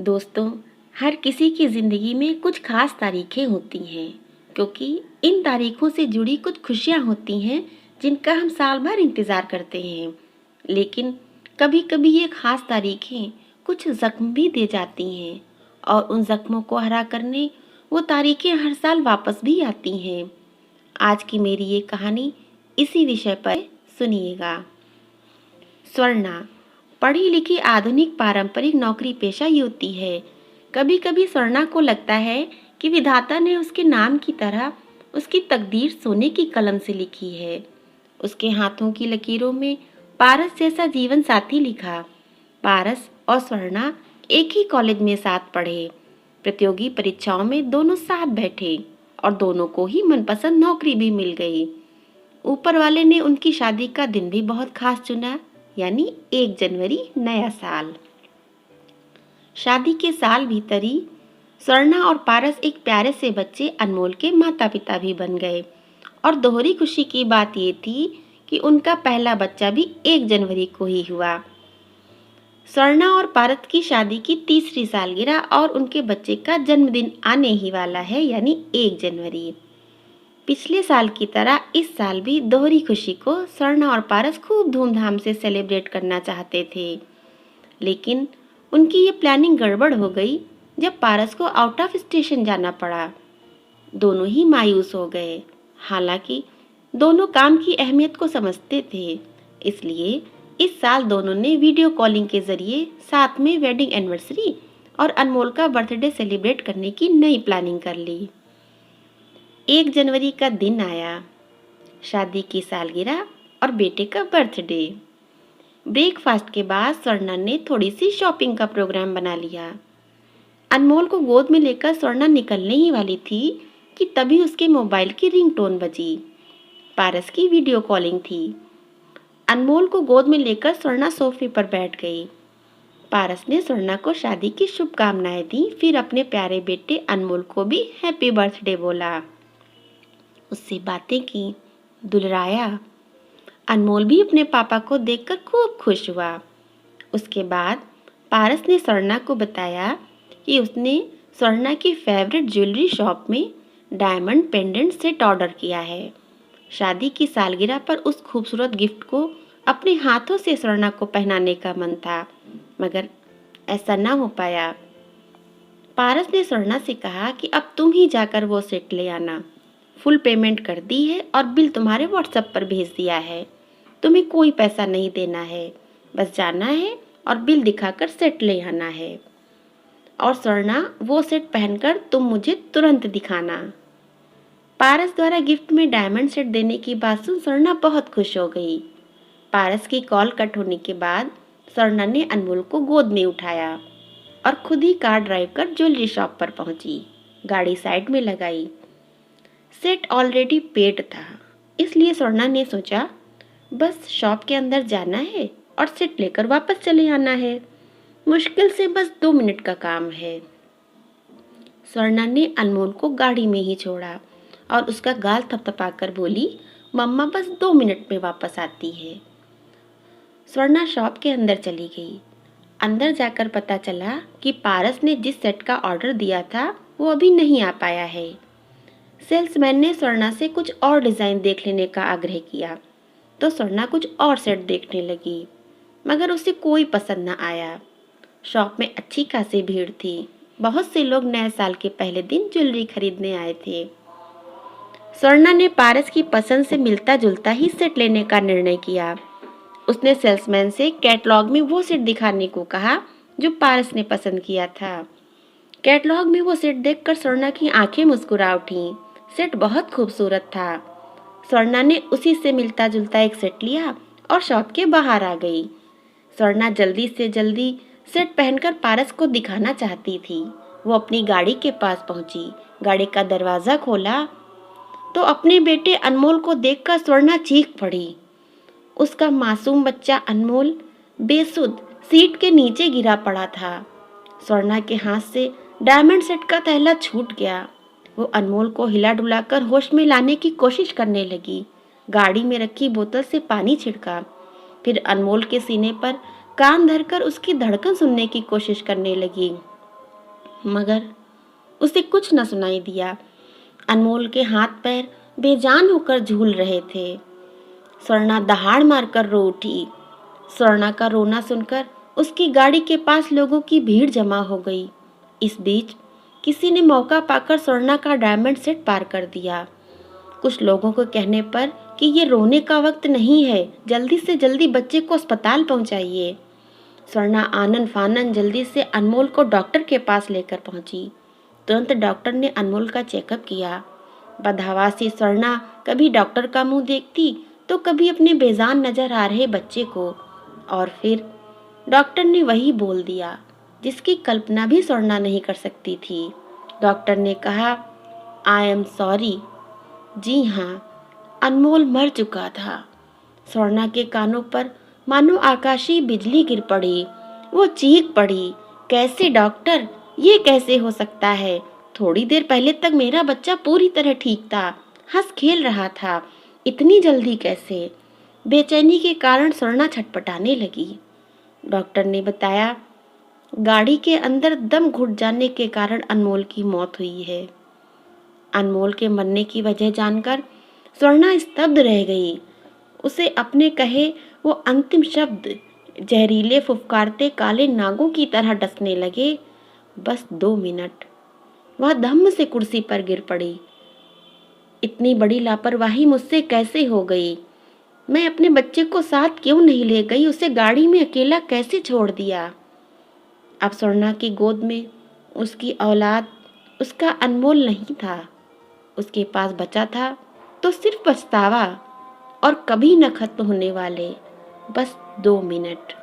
दोस्तों, हर किसी की ज़िंदगी में कुछ खास तारीखें होती हैं, क्योंकि इन तारीखों से जुड़ी कुछ खुशियाँ होती हैं जिनका हम साल भर इंतज़ार करते हैं। लेकिन कभी-कभी ये खास तारीखें कुछ ज़ख्म भी दे जाती हैं और उन ज़ख्मों को हरा करने वो तारीखें हर साल वापस भी आती हैं। आज की मेरी ये कहानी इसी विषय पर सुनिएगा। स्वर्णा पढ़ी लिखी आधुनिक पारंपरिक नौकरी पेशा युवती है। कभी कभी स्वर्णा को लगता है कि विधाता ने उसके नाम की तरह उसकी तकदीर सोने की कलम से लिखी है। उसके हाथों की लकीरों में पारस जैसा जीवन साथी लिखा। पारस और स्वर्णा एक ही कॉलेज में साथ पढ़े। प्रतियोगी परीक्षाओं में दोनों साथ बैठे और दोनों को ही मनपसंद नौकरी भी मिल गई। ऊपर वाले ने उनकी शादी का दिन भी बहुत खास चुना, यानी 1 जनवरी नया साल। शादी के साल भीतर ही स्वर्णा और पारस एक प्यारे से बच्चे अनमोल के माता पिता भी बन गए। और दोहरी खुशी की बात ये थी कि उनका पहला बच्चा भी 1 जनवरी को ही हुआ। स्वर्णा और पारस की शादी की तीसरी सालगिरह और उनके बच्चे का जन्मदिन आने ही वाला है, यानी 1 जनवरी। पिछले साल की तरह इस साल भी दोहरी खुशी को स्वर्णा और पारस खूब धूमधाम से सेलिब्रेट करना चाहते थे। लेकिन उनकी ये प्लानिंग गड़बड़ हो गई जब पारस को आउट ऑफ स्टेशन जाना पड़ा। दोनों ही मायूस हो गए। हालांकि दोनों काम की अहमियत को समझते थे, इसलिए इस साल दोनों ने वीडियो कॉलिंग के जरिए साथ में वेडिंग एनिवर्सरी और अनमोल का बर्थडे सेलिब्रेट करने की नई प्लानिंग कर ली। 1 जनवरी का दिन आया। शादी की सालगिरह और बेटे का बर्थडे। ब्रेकफास्ट के बाद स्वर्णा ने थोड़ी सी शॉपिंग का प्रोग्राम बना लिया। अनमोल को गोद में लेकर स्वर्णा निकलने ही वाली थी कि तभी उसके मोबाइल की रिंगटोन बजी। पारस की वीडियो कॉलिंग थी। अनमोल को गोद में लेकर स्वर्णा सोफे पर बैठ गई। पारस ने स्वर्णा को शादी की शुभकामनाएं दी, फिर अपने प्यारे बेटे अनमोल को भी हैप्पी बर्थडे बोला। उससे बातें की, दुलराया। अनमोल भी अपने पापा को देखकर खूब खुश हुआ। उसके बाद पारस ने स्वर्णा को बताया कि उसने स्वर्णा की फेवरेट ज्वेलरी शॉप में डायमंड पेंडेंट सेट ऑर्डर किया है। शादी की सालगिरह पर उस खूबसूरत गिफ्ट को अपने हाथों से स्वर्णा को पहनाने का मन था, मगर ऐसा ना हो पाया। पारस ने स्वर्णा से कहा कि अब तुम ही जाकर वो सेट ले आना। फुल पेमेंट कर दी है और बिल तुम्हारे व्हाट्सएप पर भेज दिया है। तुम्हें कोई पैसा नहीं देना है, बस जाना है और बिल दिखाकर सेट ले आना है। और स्वर्णा, वो सेट पहनकर तुम मुझे तुरंत दिखाना। पारस द्वारा गिफ्ट में डायमंड सेट देने की बात सुन स्वर्णा बहुत खुश हो गई। पारस की कॉल कट होने के बाद स्वर्णा ने अनमोल को गोद में उठाया और खुद ही कार ड्राइव कर ज्वेलरी शॉप पर पहुंची। गाड़ी साइड में लगाई। सेट ऑलरेडी पेड था, इसलिए स्वर्णा ने सोचा बस शॉप के अंदर जाना है और सेट लेकर वापस चले आना है। मुश्किल से बस 2 मिनट का काम है। स्वर्णा ने अनमोल को गाड़ी में ही छोड़ा और उसका गाल थपथपाकर बोली, मम्मा बस 2 मिनट में वापस आती है। स्वर्णा शॉप के अंदर चली गई। अंदर जाकर पता चला कि पारस ने जिस सेट का ऑर्डर दिया था वो अभी नहीं आ पाया है। सेल्समैन ने स्वर्णा से कुछ और डिज़ाइन देख लेने का आग्रह किया, तो स्वर्णा कुछ और सेट देखने लगी, मगर उसे कोई पसंद न आया। शॉप में अच्छी खासी भीड़ थी। बहुत से लोग नए साल के पहले दिन ज्वेलरी खरीदने आए थे। स्वर्णा ने पारस की पसंद से मिलता जुलता ही सेट लेने का निर्णय किया। उसने सेल्समैन से कैटलॉग में वो सेट दिखाने को कहा जो पारस ने पसंद किया था। कैटलॉग में वो सेट देखकर स्वर्णा की आंखें मुस्कुरा उठीं। सेट बहुत खूबसूरत था। स्वर्णा ने उसी से मिलता जुलता एक सेट लिया और शॉप के बाहर आ गई। स्वर्णा जल्दी से जल्दी सेट पहनकर पारस को दिखाना चाहती थी। वो अपनी गाड़ी के पास पहुंची। गाड़ी का दरवाज़ा खोला तो अपने बेटे अनमोल को देखकर स्वर्णा चीख पड़ी। उसका मासूम बच्चा अनमोल बेसुध सीट के नीचे गिरा पड़ा था। स्वर्णा के हाथ से डायमंड सेट का थैला छूट गया। वो अनमोल को हिला डुलाकर होश में लाने की कोशिश करने लगी। गाड़ी में रखी बोतल से पानी छिड़का, फिर अनमोल के सीने पर कान धरकर उसकी धड़कन सुनने की कोशिश करने लगी। मगर उसे कुछ न सुनाई दिया। अनमोल के हाथ पैर बेजान होकर झूल रहे थे। स्वर्णा दहाड़ मारकर रो उठी। स्वर्णा का रोना सुनकर उसकी गाड़ी के पास लोगों की भीड़ जमा हो गई। इस बीच किसी ने मौका पाकर स्वर्णा का डायमंड सेट पार कर दिया। कुछ लोगों को कहने पर कि ये रोने का वक्त नहीं है, जल्दी से जल्दी बच्चे को अस्पताल पहुंचाइए। स्वर्णा आनन फानन जल्दी से अनमोल को डॉक्टर के पास लेकर पहुंची। तुरंत डॉक्टर ने अनमोल का चेकअप किया। बदहवासी स्वर्णा कभी डॉक्टर का मुंह देखती तो कभी अपने बेजान नजर आ रहे बच्चे को, और फिर डॉक्टर ने वही बोल दिया जिसकी कल्पना भी स्वर्णा नहीं कर सकती थी। डॉक्टर ने कहा, आई एम सॉरी। जी हाँ, अनमोल मर चुका था। स्वर्णा के कानों पर मानो आकाशीय बिजली गिर पड़ी। वो चीख पड़ी, कैसे डॉक्टर, ये कैसे हो सकता है? थोड़ी देर पहले तक मेरा बच्चा पूरी तरह ठीक था, हंस खेल रहा था, इतनी जल्दी कैसे? बेचैनी के कारण स्वर्णा छटपटाने लगी। डॉक्टर ने बताया, गाड़ी के अंदर दम घुट जाने के कारण अनमोल की मौत हुई है। अनमोल के मरने की वजह जानकर स्वर्णा स्तब्ध रह गई। उसे अपने कहे वो अंतिम शब्द जहरीले फुफकारते काले नागों की तरह डसने लगे। बस 2 मिनट। वह धम्म से कुर्सी पर गिर पड़ी। इतनी बड़ी लापरवाही मुझसे कैसे हो गई? मैं अपने बच्चे को साथ क्यों नहीं ले गई? उसे गाड़ी में अकेला कैसे छोड़ दिया? अब स्वर्णा की गोद में उसकी औलाद, उसका अनमोल नहीं था। उसके पास बचा था तो सिर्फ पछतावा और कभी न खत्म होने वाले बस 2 मिनट।